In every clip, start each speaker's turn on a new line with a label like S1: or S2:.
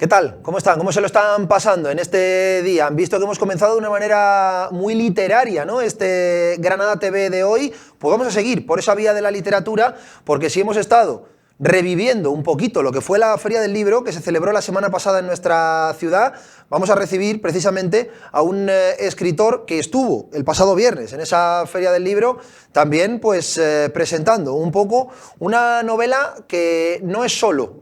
S1: ¿Qué tal? ¿Cómo están? ¿Cómo se lo están pasando en este día? Han visto que hemos comenzado de una manera muy literaria, ¿no? Este Granada TV de hoy. Pues vamos a seguir por esa vía de la literatura, porque si hemos estado reviviendo un poquito lo que fue la Feria del Libro, que se celebró la semana pasada en nuestra ciudad, vamos a recibir precisamente a un escritor que estuvo el pasado viernes en esa Feria del Libro, también pues presentando un poco una novela que no es solo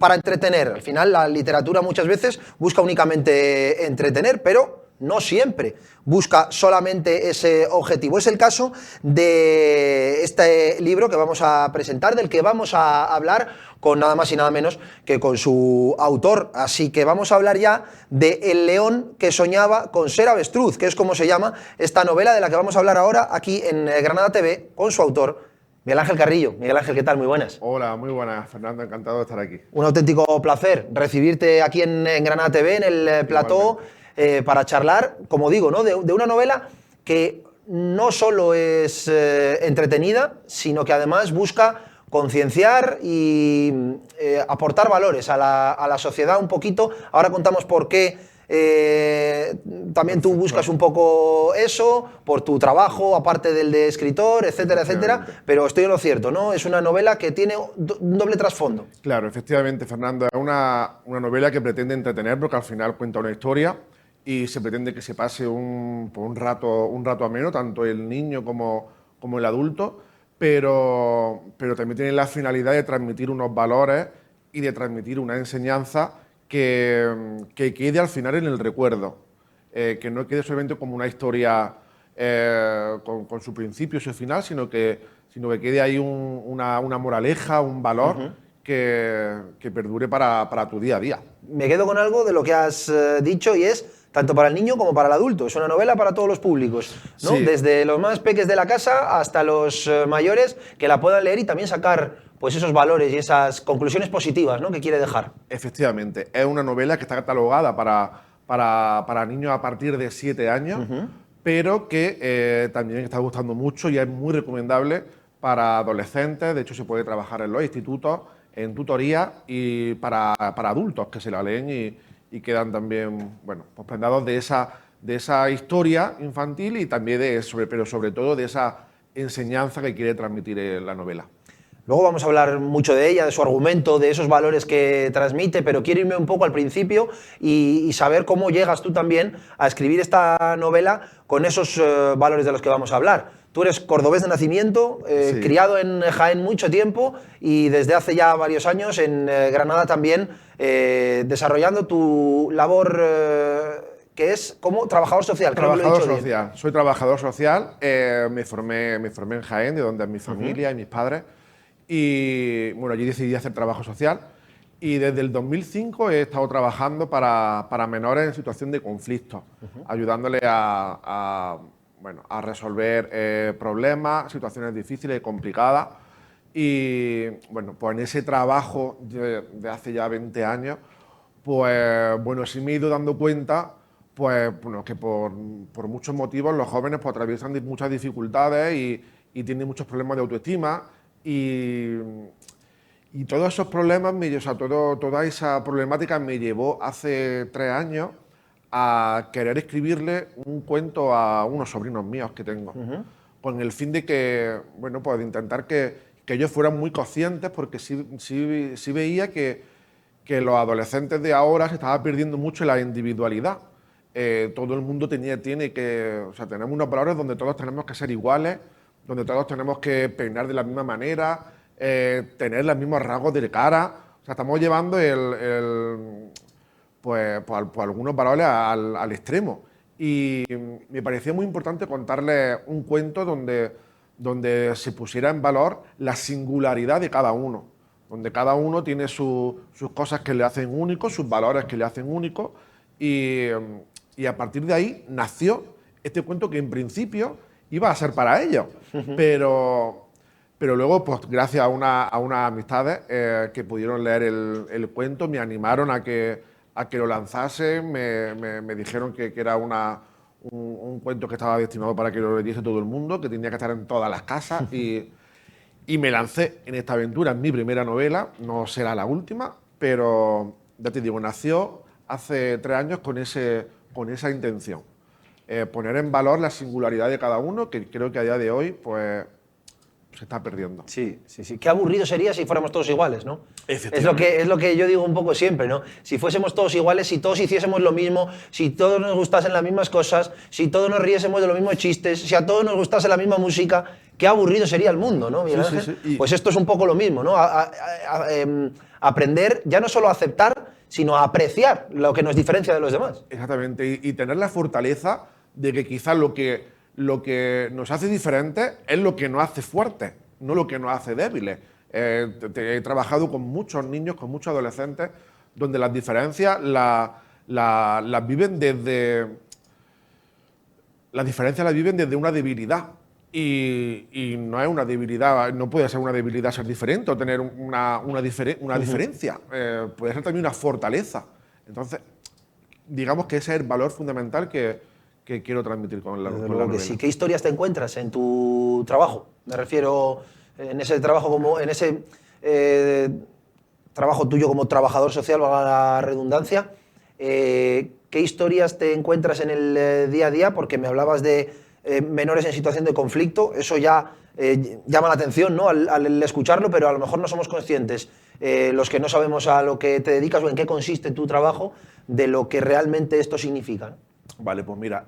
S1: para entretener. Al final la literatura muchas veces busca únicamente entretener, pero no siempre busca solamente ese objetivo. Es el caso de este libro que vamos a presentar, del que vamos a hablar con nada más y nada menos que con su autor. Así que vamos a hablar ya de El león que soñaba con ser avestruz, que es como se llama esta novela de la que vamos a hablar ahora aquí en Granada TV con su autor, Miguel Ángel Carrillo. Miguel Ángel, ¿qué tal? Muy buenas.
S2: Hola, muy buenas, Fernando, encantado de estar aquí.
S1: Un auténtico placer recibirte aquí en Granada TV, en el plató, para charlar, como digo, ¿no? de una novela que no solo es entretenida, sino que además busca concienciar y aportar valores a la sociedad un poquito. Ahora contamos por qué también tú buscas un poco eso, por tu trabajo, aparte del de escritor, etcétera, etcétera, pero estoy en lo cierto, ¿no? Es una novela que tiene un doble trasfondo.
S2: Claro, efectivamente, Fernando, es una novela que pretende entretener porque al final cuenta una historia y se pretende que se pase un rato ameno, tanto el niño como el adulto, pero también tiene la finalidad de transmitir unos valores y de transmitir una enseñanza que quede al final en el recuerdo, que no quede solamente como una historia con su principio y su final, sino que quede ahí una moraleja, un valor que perdure para tu día a día.
S1: Me quedo con algo de lo que has dicho y es tanto para el niño como para el adulto. Es una novela para todos los públicos, ¿no?
S2: Sí.
S1: Desde los más peques de la casa hasta los mayores que la puedan leer y también sacar pues esos valores y esas conclusiones positivas, ¿no? que quiere dejar.
S2: Efectivamente, es una novela que está catalogada para niños a partir de 7 años, pero que también está gustando mucho y es muy recomendable para adolescentes. De hecho, se puede trabajar en los institutos, en tutoría y para adultos que se la leen y quedan también, bueno, pues prendados de esa historia infantil y también pero sobre todo de esa enseñanza que quiere transmitir la novela.
S1: Luego vamos a hablar mucho de ella, de su argumento, de esos valores que transmite, pero quiero irme un poco al principio y saber cómo llegas tú también a escribir esta novela con esos valores de los que vamos a hablar. Tú eres cordobés de nacimiento,
S2: Sí.
S1: criado en Jaén mucho tiempo y desde hace ya varios años en Granada también desarrollando tu labor que es como trabajador social. Creo que lo he
S2: Trabajador
S1: dicho bien.
S2: social. Soy trabajador social. Me formé en Jaén, de donde es mi familia y mis padres. Y bueno, allí decidí hacer trabajo social. Y desde el 2005 he estado trabajando para menores en situación de conflicto, ayudándoles bueno, a resolver problemas, situaciones difíciles y complicadas. Y bueno, pues en ese trabajo de hace ya 20 años, pues bueno, sí me he ido dando cuenta pues bueno, que por muchos motivos los jóvenes pues, atraviesan muchas dificultades y tienen muchos problemas de autoestima y todos esos problemas, toda esa problemática me llevó hace 3 años a querer escribirle un cuento a unos sobrinos míos que tengo, con el fin de que, bueno, pues de intentar que ellos fueran muy conscientes, porque sí veía que los adolescentes de ahora se estaba perdiendo mucho la individualidad. Todo el mundo tenemos unos valores donde todos tenemos que ser iguales, donde todos tenemos que peinar de la misma manera, tener los mismos rasgos de cara. O sea, estamos llevando pues algunos valores al extremo. Y me parecía muy importante contarles un cuento donde se pusiera en valor la singularidad de cada uno, donde cada uno tiene sus cosas que le hacen único, sus valores que le hacen único, y a partir de ahí nació este cuento que en principio iba a ser para ellos, pero luego, pues gracias a unas amistades que pudieron leer el cuento, me animaron a que lo lanzase, me dijeron que era un cuento que estaba destinado para que lo leyese todo el mundo, que tenía que estar en todas las casas y me lancé en esta aventura. Es mi primera novela, no será la última, pero ya te digo, nació hace 3 años con esa intención. Poner en valor la singularidad de cada uno, que creo que a día de hoy pues, se está perdiendo.
S1: Sí, sí, sí. Qué aburrido sería si fuéramos todos iguales, ¿no?
S2: Efectivamente.
S1: Es lo que yo digo un poco siempre, ¿no? Si fuésemos todos iguales, si todos hiciésemos lo mismo, si todos nos gustasen las mismas cosas, si todos nos riésemos de los mismos chistes, si a todos nos gustase la misma música, qué aburrido sería el mundo, ¿no, Miguel Ángel?
S2: Sí.
S1: Pues esto es un poco lo mismo, ¿no? Aprender ya no solo a aceptar, sino a apreciar lo que nos diferencia de los demás.
S2: Exactamente, y tener la fortaleza de que quizás lo que nos hace diferentes es lo que nos hace fuertes, no lo que nos hace débiles. He trabajado con muchos niños, con muchos adolescentes, donde las diferencias las viven desde... Las diferencias las viven desde una debilidad. Y no es una debilidad, no puede ser una debilidad ser diferente o tener una diferencia. Puede ser también una fortaleza. Entonces, digamos que ese es el valor fundamental que quiero transmitir con la novela.
S1: Sí. ¿Qué historias te encuentras en tu trabajo? Me refiero en ese trabajo trabajo tuyo como trabajador social, valga la redundancia. ¿Qué historias te encuentras en el día a día? Porque me hablabas de menores en situación de conflicto. Eso ya llama la atención, ¿no? al escucharlo, pero a lo mejor no somos conscientes, los que no sabemos a lo que te dedicas o en qué consiste tu trabajo, de lo que realmente esto significa, ¿no?
S2: Vale, pues mira,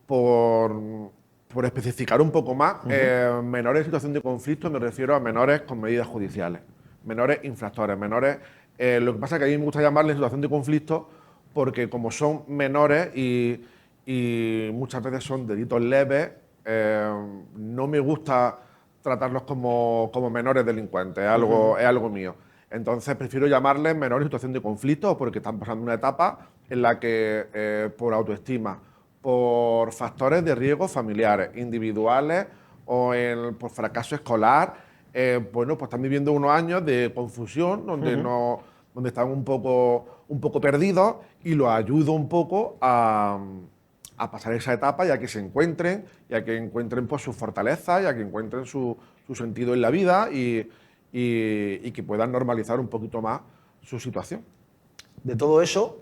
S2: por especificar un poco más, menores en situación de conflicto me refiero a menores con medidas judiciales, menores infractores, menores... lo que pasa es que a mí me gusta llamarles situación de conflicto porque como son menores y muchas veces son delitos leves, no me gusta tratarlos como menores delincuentes, es algo mío. Entonces prefiero llamarles menores en situación de conflicto porque están pasando una etapa en la que por autoestima, por factores de riesgo familiares, individuales o por fracaso escolar, bueno, pues están viviendo unos años de confusión donde donde están un poco perdidos y los ayudo un poco a pasar esa etapa y a que se encuentren, y a que encuentren pues, sus fortalezas, y a que encuentren su sentido en la vida y que puedan normalizar un poquito más su situación.
S1: De todo eso,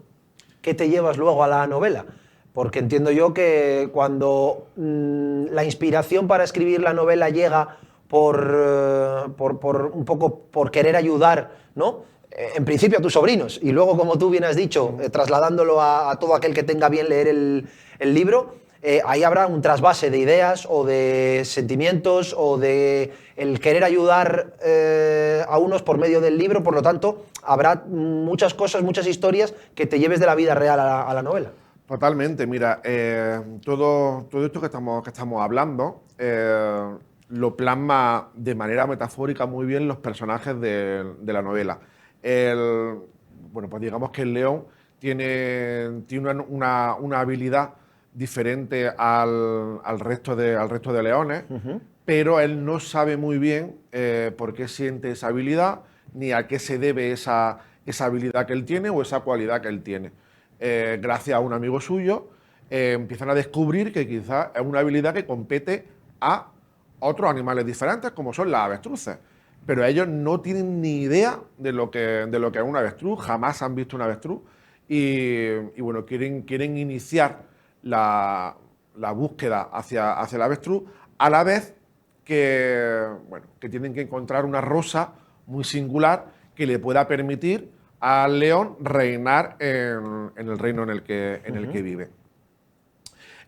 S1: ¿qué te llevas luego a la novela? Porque entiendo yo que cuando la inspiración para escribir la novela llega por un poco por querer ayudar, ¿no? En principio a tus sobrinos y luego, como tú bien has dicho, trasladándolo a todo aquel que tenga bien leer el libro, ahí habrá un trasvase de ideas o de sentimientos o de el querer ayudar a unos por medio del libro. Por lo tanto, habrá muchas cosas, muchas historias que te lleves de la vida real a la novela.
S2: Totalmente, mira, todo esto que estamos hablando lo plasma de manera metafórica muy bien los personajes de la novela. Bueno, pues digamos que el león tiene una habilidad diferente al resto de leones, pero él no sabe muy bien por qué siente esa habilidad, ni a qué se debe esa habilidad que él tiene o esa cualidad que él tiene. Gracias a un amigo suyo, empiezan a descubrir que quizás es una habilidad que compete a otros animales diferentes, como son las avestruces. Pero ellos no tienen ni idea de lo que es un avestruz, jamás han visto un avestruz y bueno, quieren iniciar la búsqueda hacia el avestruz, a la vez que tienen que encontrar una rosa muy singular que le pueda permitir al león reinar en el reino en el que vive.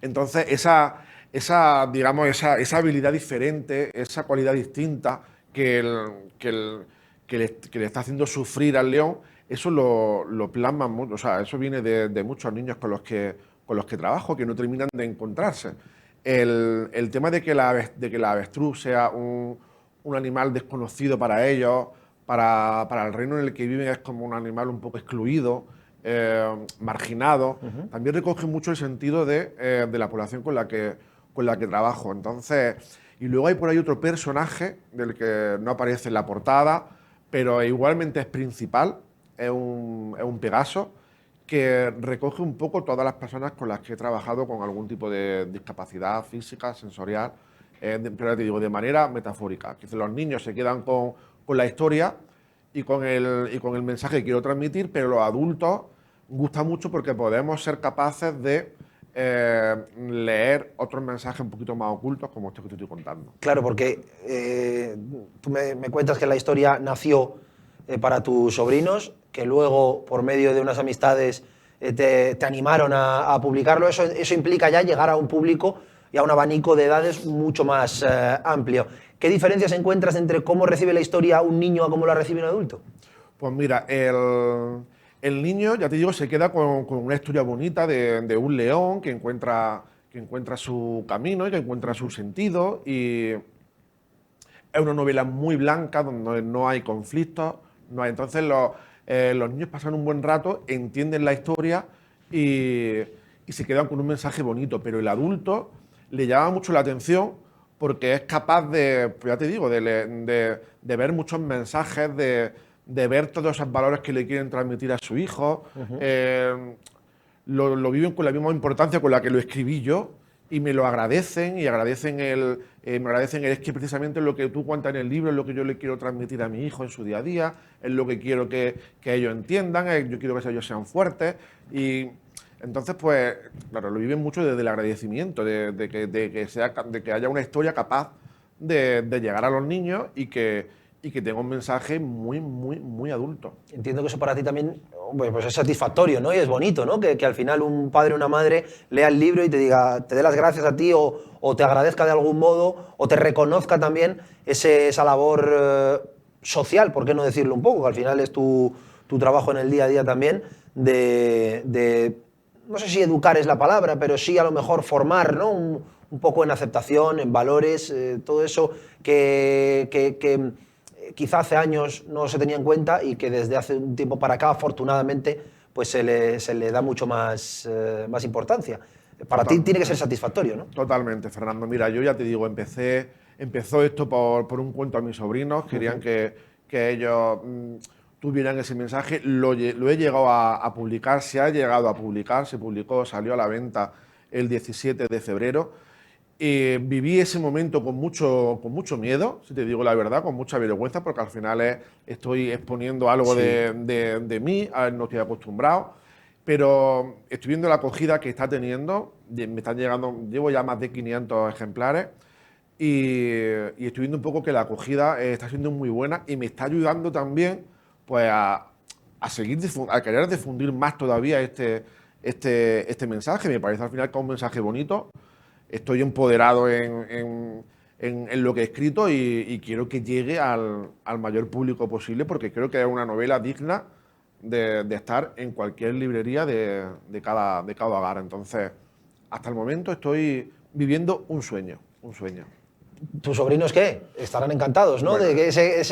S2: Entonces, esa habilidad diferente, esa cualidad distinta que le está haciendo sufrir al león, eso lo plasman mucho, o sea, eso viene de muchos niños con los que trabajo, que no terminan de encontrarse. El tema de que la avestruz sea un animal desconocido para ellos, para el reino en el que viven es como un animal un poco excluido, marginado. También recoge mucho el sentido de la población con la que trabajo. Entonces, y luego hay por ahí otro personaje del que no aparece en la portada, pero igualmente es principal, es un Pegaso, que recoge un poco todas las personas con las que he trabajado con algún tipo de discapacidad física, sensorial, pero te digo, de manera metafórica. Que los niños se quedan con la historia y con el mensaje que quiero transmitir, pero los adultos gusta mucho porque podemos ser capaces de leer otros mensajes un poquito más ocultos como este que te estoy contando.
S1: Claro, porque tú me cuentas que la historia nació para tus sobrinos, que luego, por medio de unas amistades, te animaron a publicarlo. Eso implica ya llegar a un público y a un abanico de edades mucho más amplio. ¿Qué diferencias encuentras entre cómo recibe la historia un niño a cómo la recibe un adulto?
S2: Pues mira, el niño, ya te digo, se queda con una historia bonita de un león que encuentra su camino y que encuentra su sentido. Y es una novela muy blanca, donde no hay conflictos. Entonces los niños pasan un buen rato, entienden la historia y se quedan con un mensaje bonito. Pero el adulto le llama mucho la atención porque es capaz de, pues ya te digo, de ver muchos mensajes, de ver todos esos valores que le quieren transmitir a su hijo. Lo viven con la misma importancia con la que lo escribí yo y me lo agradecen y me agradecen es que precisamente lo que tú cuentas en el libro es lo que yo le quiero transmitir a mi hijo en su día a día, es lo que quiero que ellos entiendan, yo quiero que ellos sean fuertes y entonces pues claro, lo viven mucho desde el agradecimiento de que haya una historia capaz de llegar a los niños y que tenga un mensaje muy, muy, muy adulto.
S1: Entiendo que eso para ti también pues es satisfactorio, ¿no? Y es bonito, ¿no? Que al final un padre o una madre lea el libro y te diga, te dé las gracias a ti o te agradezca de algún modo o te reconozca también esa labor social, ¿por qué no decirlo un poco? Que al final es tu trabajo en el día a día también de no sé si educar es la palabra, pero sí a lo mejor formar, ¿no? Un poco en aceptación, en valores, todo eso que quizá hace años no se tenía en cuenta y que desde hace un tiempo para acá, afortunadamente, pues se le da mucho más importancia. Para ti tiene que ser satisfactorio, ¿no?
S2: Totalmente, Fernando. Mira, yo ya te digo, empezó esto por un cuento a mis sobrinos, querían que ellos tuvieran ese mensaje, lo he llegado a publicar, se ha llegado a publicar, se publicó, salió a la venta el 17 de febrero. Viví ese momento con mucho miedo, si te digo la verdad, con mucha vergüenza, porque al final estoy exponiendo algo de mí, no estoy acostumbrado, pero estoy viendo la acogida que está teniendo, me están llegando, llevo ya más de 500 ejemplares y estoy viendo un poco que la acogida está siendo muy buena y me está ayudando también pues a querer difundir más todavía este mensaje. Me parece al final que es un mensaje bonito. Estoy empoderado en lo que he escrito y quiero que llegue al mayor público posible porque creo que es una novela digna de estar en cualquier librería de cada hogar. Entonces, hasta el momento estoy viviendo un sueño.
S1: ¿Tus sobrinos qué? Estarán encantados, ¿no?
S2: Bueno.
S1: De que ese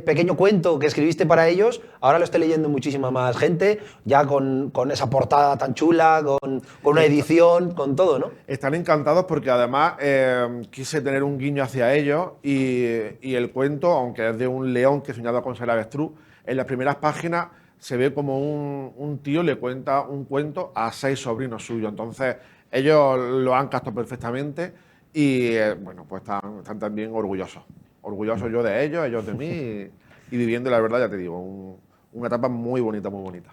S1: pequeño cuento que escribiste para ellos, ahora lo esté leyendo muchísima más gente, ya con esa portada tan chula, con una edición, con todo, ¿no?
S2: Están encantados porque además quise tener un guiño hacia ellos y el cuento, aunque es de un león que soñaba con ser avestruz, en las primeras páginas se ve como un tío le cuenta un cuento a 6 sobrinos suyos. Entonces ellos lo han captado perfectamente y bueno, pues están también orgullosos. Orgulloso yo de ellos de mí y viviendo, la verdad, ya te digo, una etapa muy bonita, muy bonita.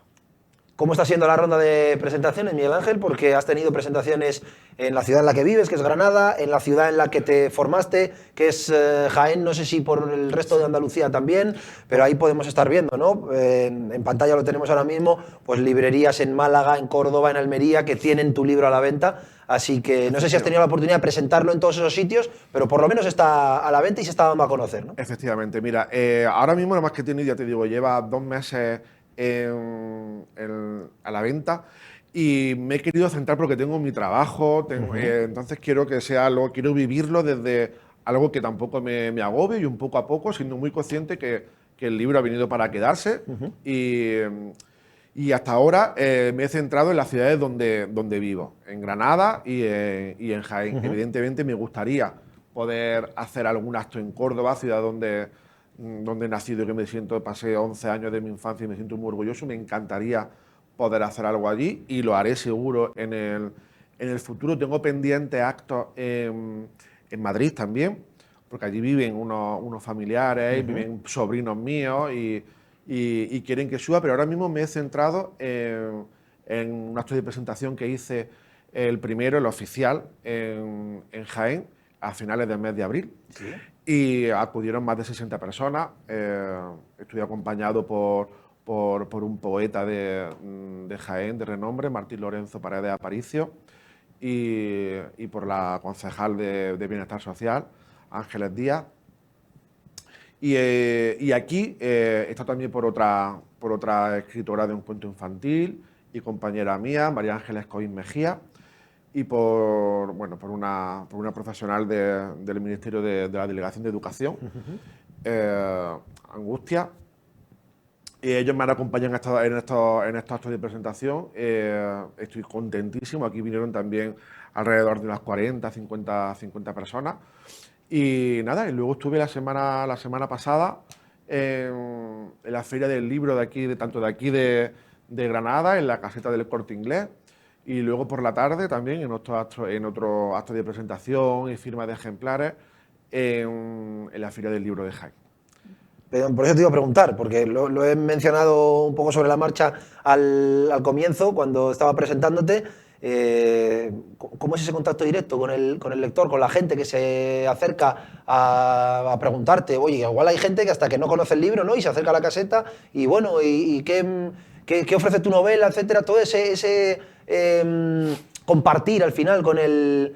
S1: ¿Cómo está siendo la ronda de presentaciones, Miguel Ángel? Porque has tenido presentaciones en la ciudad en la que vives, que es Granada, en la ciudad en la que te formaste, que es Jaén, no sé si por el resto de Andalucía también, pero ahí podemos estar viendo, ¿no? En pantalla lo tenemos ahora mismo, pues librerías en Málaga, en Córdoba, en Almería, que tienen tu libro a la venta. Así que no sé si has tenido la oportunidad de presentarlo en todos esos sitios, pero por lo menos está a la venta y se está dando a conocer, ¿no?
S2: Efectivamente, mira, ahora mismo nada más que he tenido, ya te digo, lleva 2 meses a la venta y me he querido centrar porque tengo mi trabajo, entonces quiero que sea algo, quiero vivirlo desde algo que tampoco me agobie y un poco a poco, siendo muy consciente que el libro ha venido para quedarse y hasta ahora me he centrado en las ciudades donde vivo, en Granada y en Jaén. Evidentemente me gustaría poder hacer algún acto en Córdoba, ciudad donde he nacido y que pasé 11 años de mi infancia y me siento muy orgulloso. Me encantaría poder hacer algo allí y lo haré seguro en el futuro. Tengo pendientes actos en Madrid también, porque allí viven unos familiares, viven sobrinos míos y quieren que suba, pero ahora mismo me he centrado en un acto de presentación que hice el primero, el oficial, en Jaén, a finales del mes de abril.
S1: Sí.
S2: Y acudieron más de 60 personas. Estuve acompañado por un poeta de Jaén, de renombre, Martín Lorenzo Paredes Aparicio, y por la concejal de Bienestar Social, Ángeles Díaz. Y aquí está también por otra escritora de un cuento infantil y compañera mía, María Ángeles Coín Mejía, y por una profesional del Ministerio de la Delegación de Educación, Angustia. Y ellos me han acompañado en estos actos de presentación. Estoy contentísimo. Aquí vinieron también alrededor de unas 40, 50 personas. Y nada, y luego estuve la semana pasada en la Feria del Libro de aquí, tanto de aquí de Granada, en la caseta del Corte Inglés. Y luego por la tarde también en otro acto de presentación y firma de ejemplares en la Feria del Libro de Jaén.
S1: Por eso te iba a preguntar, porque lo he mencionado un poco sobre la marcha al comienzo, cuando estaba presentándote. ¿Cómo es ese contacto directo con el lector, con la gente que se acerca a preguntarte? Oye, igual hay gente que hasta que no conoce el libro, ¿no? Y se acerca a la caseta y bueno, ¿y qué ofrece tu novela, etcétera? Todo ese compartir al final con el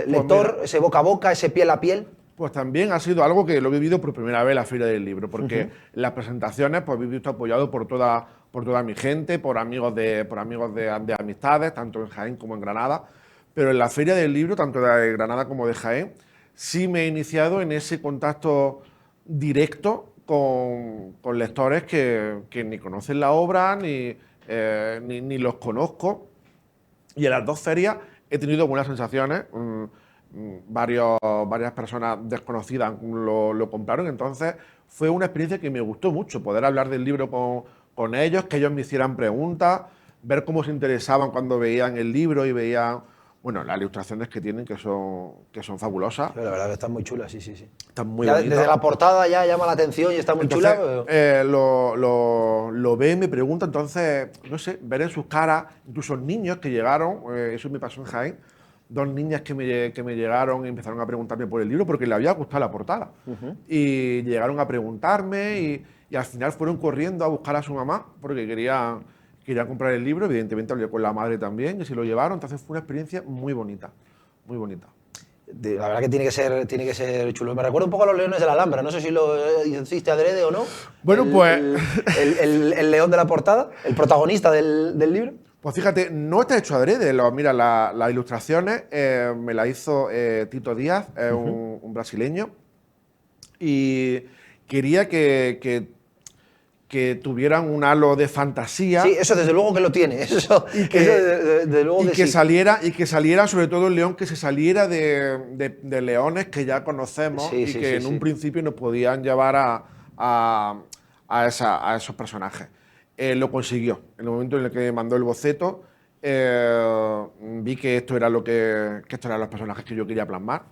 S1: lector, ese boca a boca, ese piel a piel.
S2: Pues también ha sido algo que lo he vivido por primera vez en la Feria del Libro, porque en las presentaciones pues he visto apoyado por toda mi gente, por amigos de amistades, tanto en Jaén como en Granada, pero en la Feria del Libro, tanto de Granada como de Jaén, sí me he iniciado en ese contacto directo con lectores que ni conocen la obra, ni los conozco, y en las dos ferias he tenido buenas sensaciones. Varias personas desconocidas lo compraron, entonces fue una experiencia que me gustó mucho, poder hablar del libro con ellos, que ellos me hicieran preguntas, ver cómo se interesaban cuando veían el libro y veían, bueno, las ilustraciones que tienen, que son fabulosas.
S1: Sí, la verdad que están muy chulas, sí.
S2: Están muy
S1: ya,
S2: bonitas.
S1: desde la portada ya llama la atención y está muy
S2: entonces,
S1: chula.
S2: Pero... lo ve, me pregunta, entonces, no sé, ver en sus caras, incluso niños que llegaron, eso me pasó en Jaén, dos niñas que me llegaron y empezaron a preguntarme por el libro porque les había gustado la portada. Y llegaron a preguntarme y al final fueron corriendo a buscar a su mamá porque querían comprar el libro. Evidentemente hablé con la madre también y se lo llevaron. Entonces fue una experiencia muy bonita, muy bonita.
S1: La verdad que tiene que ser chulo. Me recuerda un poco a los Leones de la Alhambra. No sé si lo hiciste adrede o no.
S2: Bueno, pues...
S1: El león de la portada, el protagonista del libro.
S2: Pues fíjate, no está hecho adrede. Mira, las ilustraciones me las hizo Tito Díaz, un brasileño, y quería que tuvieran un halo de fantasía.
S1: Sí, eso desde luego que lo tiene.
S2: Y que saliera sobre todo el león, que se saliera de leones que ya conocemos en un principio nos podían llevar a esos personajes. Lo consiguió. En el momento en el que me mandó el boceto, vi que estos eran los personajes que yo quería plasmar.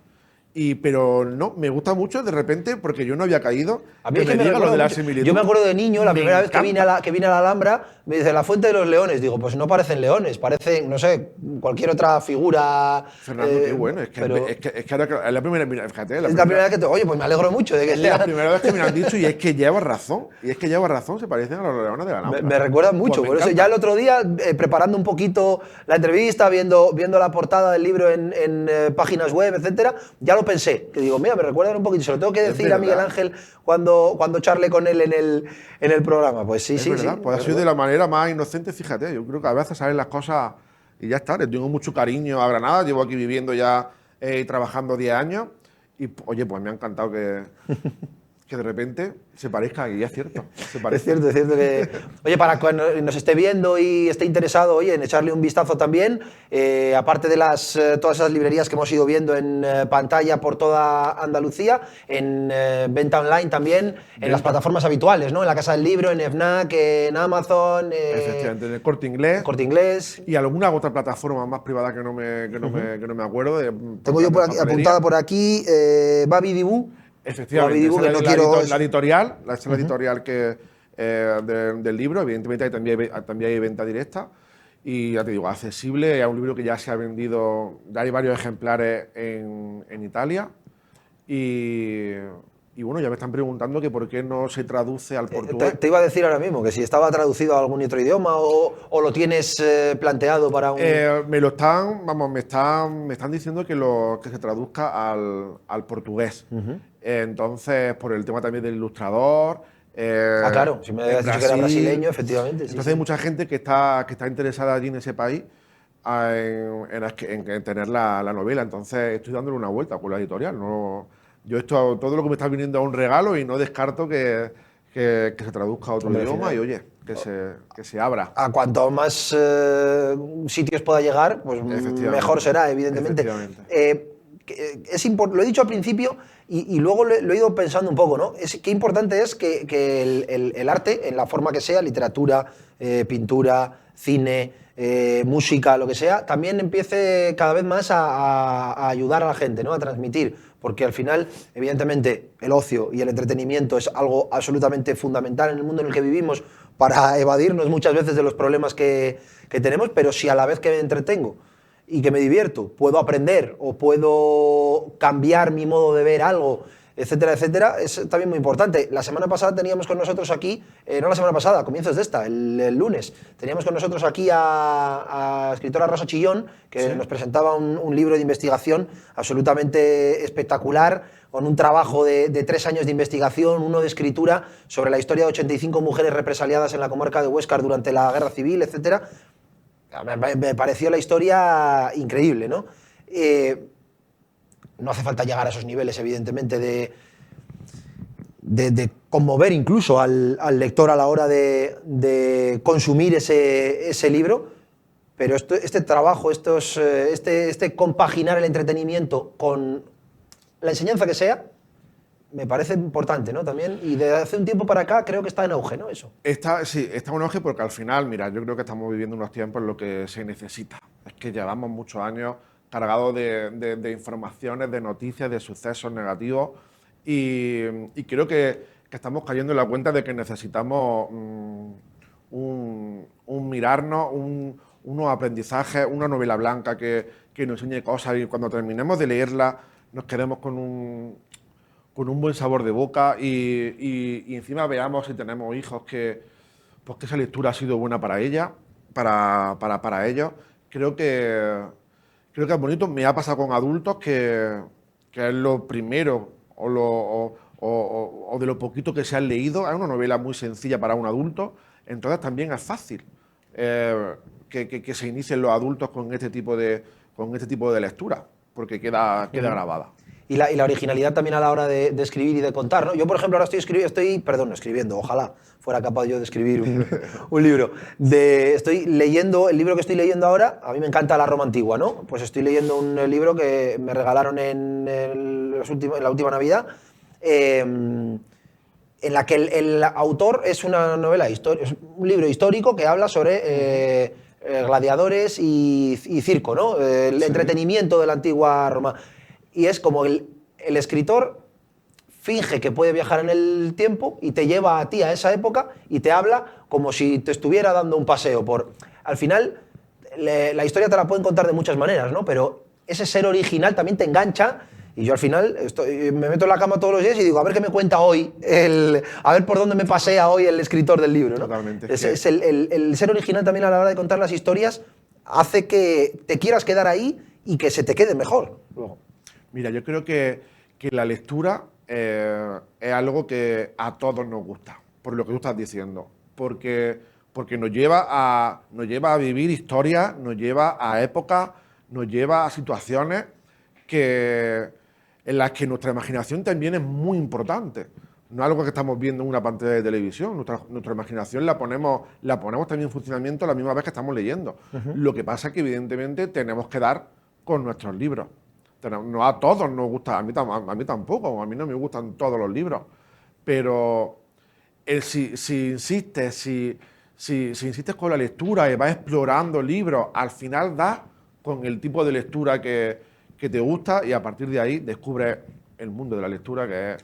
S2: Pero no, me gusta mucho de repente porque yo no había caído.
S1: A mí es que me diga lo de la similitud. Yo me acuerdo de niño, la primera vez que vine a la Alhambra, me dice la Fuente de los Leones. Digo, pues no parecen leones, parecen, no sé, cualquier otra figura.
S2: Fernando, qué bueno. Es que ahora es la primera, mira, fíjate.
S1: Es la primera vez que oye, pues me alegro mucho de que sea.
S2: Es la primera vez que me lo han dicho y es que lleva razón. Se parecen a los leones de la Alhambra.
S1: Me recuerdan mucho. Por eso ya el otro día, preparando un poquito la entrevista, viendo la portada del libro en páginas web, etcétera, ya lo pensé, que digo, mira, me recuerdan un poquito, se lo tengo que decir a Miguel Ángel cuando charle con él en el programa. Pues sí,
S2: es verdad, pues ha sido de la manera más inocente, fíjate, yo creo que a veces salen las cosas y ya está, le tengo mucho cariño a Granada, llevo aquí viviendo ya y trabajando 10 años y oye, pues me ha encantado que que de repente se parezca, y es cierto.
S1: Es cierto que... Oye, para cuando nos esté viendo y esté interesado, oye, en echarle un vistazo también, aparte de todas esas librerías que hemos ido viendo en pantalla por toda Andalucía, en venta online también, en las plataformas habituales, ¿no? En la Casa del Libro, en FNAC, en Amazon...
S2: Efectivamente, en el Corte Inglés.
S1: Corte Inglés.
S2: Y alguna otra plataforma más privada que no me acuerdo.
S1: Tengo yo apuntada por aquí, Babi Dibu.
S2: Efectivamente,
S1: Dibu,
S2: la editorial, la editorial del libro. Evidentemente también hay venta directa. Y ya te digo, accesible. Es un libro que ya se ha vendido, ya hay varios ejemplares en Italia. Y bueno, ya me están preguntando que por qué no se traduce al portugués.
S1: Te iba a decir ahora mismo que si estaba traducido a algún otro idioma o lo tienes planteado para un...
S2: me están diciendo que se traduzca al portugués. Entonces, por el tema también del ilustrador.
S1: Claro, si me habías dicho que era brasileño, efectivamente.
S2: Entonces hay mucha gente que está interesada allí en ese país en tener la novela. Entonces estoy dándole una vuelta con la editorial. Todo lo que me está viniendo es un regalo y no descarto que se traduzca a otro idioma y, oye, que se abra.
S1: A cuanto más sitios pueda llegar, pues mejor será, evidentemente. Lo he dicho al principio y luego lo he ido pensando un poco, ¿no? Qué importante es que el arte, en la forma que sea, literatura, pintura, cine, música, lo que sea, también empiece cada vez más a ayudar a la gente, ¿no? A transmitir. Porque al final, evidentemente, el ocio y el entretenimiento es algo absolutamente fundamental en el mundo en el que vivimos para evadirnos muchas veces de los problemas que tenemos, pero si a la vez que me entretengo y que me divierto puedo aprender o puedo cambiar mi modo de ver algo, etcétera, etcétera, es también muy importante. La semana pasada teníamos con nosotros aquí, no la semana pasada, a comienzos de esta, el lunes, teníamos con nosotros aquí a escritora Rosa Chillón, que nos presentaba un libro de investigación absolutamente espectacular, con un trabajo de 3 años de investigación, uno de escritura sobre la historia de 85 mujeres represaliadas en la comarca de Huéscar durante la Guerra Civil, etcétera. Me pareció la historia increíble, ¿no? No hace falta llegar a esos niveles, evidentemente, de conmover incluso al lector a la hora de consumir ese libro, pero este trabajo, este compaginar el entretenimiento con la enseñanza que sea, me parece importante, ¿no? También, y de hace un tiempo para acá creo que está en auge, ¿no? Eso.
S2: Sí, está en auge porque al final, mira, yo creo que estamos viviendo unos tiempos en los que se necesita. Es que llevamos muchos años cargado de informaciones, de noticias, de sucesos negativos y creo que estamos cayendo en la cuenta de que necesitamos un mirarnos, unos aprendizajes, una novela blanca que nos enseñe cosas y cuando terminemos de leerla nos quedemos con un buen sabor de boca y encima veamos si tenemos hijos que esa lectura ha sido buena para ella, para ellos. Creo que es bonito. Me ha pasado con adultos que es lo primero o de lo poquito que se han leído. Es una novela muy sencilla para un adulto, entonces también es fácil que se inicien los adultos con este tipo de lectura, porque queda grabada.
S1: Y la originalidad también a la hora de escribir y de contar, ¿no? Yo, por ejemplo, ahora estoy escribiendo, ojalá fuera capaz yo de escribir un libro. Estoy leyendo, el libro que estoy leyendo ahora, a mí me encanta la Roma antigua, ¿no? Pues estoy leyendo un libro que me regalaron en la última Navidad, en la que el autor es una novela, es un libro histórico que habla sobre gladiadores y circo, ¿no? El entretenimiento de la antigua Roma. Y es como el escritor finge que puede viajar en el tiempo y te lleva a ti a esa época y te habla como si te estuviera dando un paseo. Al final, la historia te la pueden contar de muchas maneras, ¿no? Pero ese ser original también te engancha y yo al final me meto en la cama todos los días y digo, a ver qué me cuenta hoy, a ver por dónde me pasea hoy el escritor del libro, ¿no?
S2: Totalmente.
S1: Es el ser original también a la hora de contar las historias hace que te quieras quedar ahí y que se te quede mejor luego.
S2: Mira, yo creo que la lectura es algo que a todos nos gusta, por lo que tú estás diciendo, porque nos lleva a vivir historias, nos lleva a épocas, nos lleva a situaciones en las que nuestra imaginación también es muy importante, no es algo que estamos viendo en una pantalla de televisión. Nuestra imaginación la ponemos también en funcionamiento a la misma vez que estamos leyendo. Lo que pasa es que, evidentemente, tenemos que dar con nuestros libros. No a todos nos gusta, a mí tampoco, a mí no me gustan todos los libros. Pero si insistes con la lectura y vas explorando libros, al final das con el tipo de lectura que te gusta y a partir de ahí descubres el mundo de la lectura que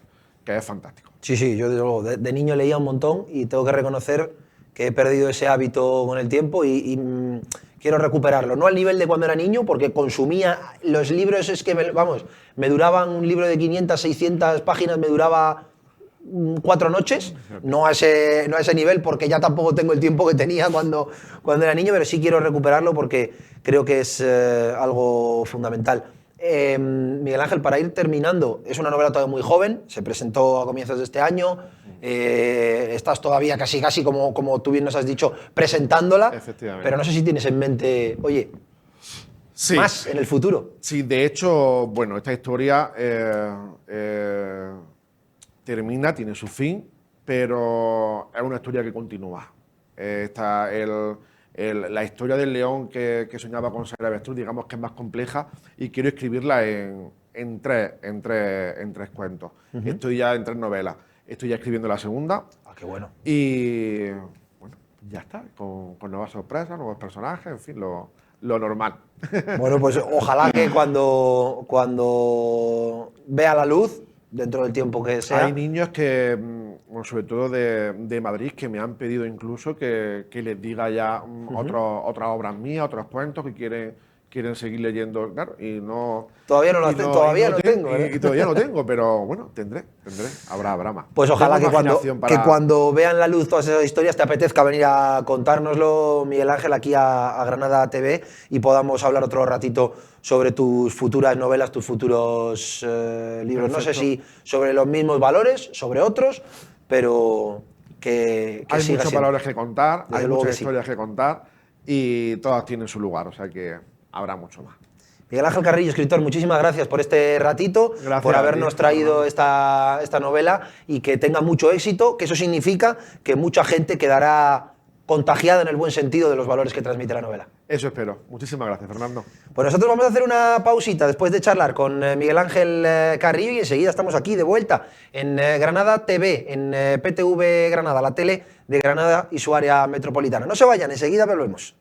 S2: es fantástico.
S1: Sí, yo desde luego, de niño leía un montón y tengo que reconocer que he perdido ese hábito con el tiempo y quiero recuperarlo. No al nivel de cuando era niño, porque consumía los libros, es que, me duraban un libro de 500, 600 páginas, me duraba 4 noches, no a ese nivel, porque ya tampoco tengo el tiempo que tenía cuando era niño, pero sí quiero recuperarlo porque creo que es algo fundamental. Miguel Ángel, para ir terminando, es una novela todavía muy joven, se presentó a comienzos de este año, estás todavía casi como tú bien nos has dicho, presentándola, pero no sé si tienes en mente, oye, sí, más en el futuro.
S2: Sí, de hecho, bueno, esta historia termina, tiene su fin, pero es una historia que continúa. La historia del león que soñaba con ser avestruz, digamos que es más compleja y quiero escribirla en tres cuentos. Estoy ya en 3 novelas. Estoy ya escribiendo la segunda.
S1: Ah, qué bueno.
S2: Y bueno, ya está, con nuevas sorpresas, nuevos personajes, en fin, lo normal.
S1: Bueno, pues ojalá que cuando vea la luz, dentro del tiempo que sea.
S2: Hay niños que, bueno, sobre todo de Madrid, que me han pedido incluso que les diga ya otras obras mías, otros cuentos que quieren seguir leyendo, claro, y no...
S1: Todavía no tengo, ¿eh?
S2: Y todavía no tengo, pero bueno, tendré, habrá más.
S1: Pues ojalá que cuando vean la luz todas esas historias te apetezca venir a contárnoslo, Miguel Ángel, aquí a Granada TV y podamos hablar otro ratito sobre tus futuras novelas, tus futuros libros. Perfecto. No sé si sobre los mismos valores, sobre otros, pero que
S2: hay
S1: siga
S2: muchos valores que contar, hay muchas historias
S1: sí.
S2: que contar y todas tienen su lugar, o sea que habrá mucho más.
S1: Miguel Ángel Carrillo, escritor, muchísimas gracias por este ratito, por habernos traído esta novela y que tenga mucho éxito, que eso significa que mucha gente quedará contagiada en el buen sentido de los valores que transmite la novela.
S2: Eso espero. Muchísimas gracias, Fernando.
S1: Pues nosotros vamos a hacer una pausita después de charlar con Miguel Ángel Carrillo y enseguida estamos aquí de vuelta en Granada TV, en PTV Granada, la tele de Granada y su área metropolitana. No se vayan, enseguida volvemos.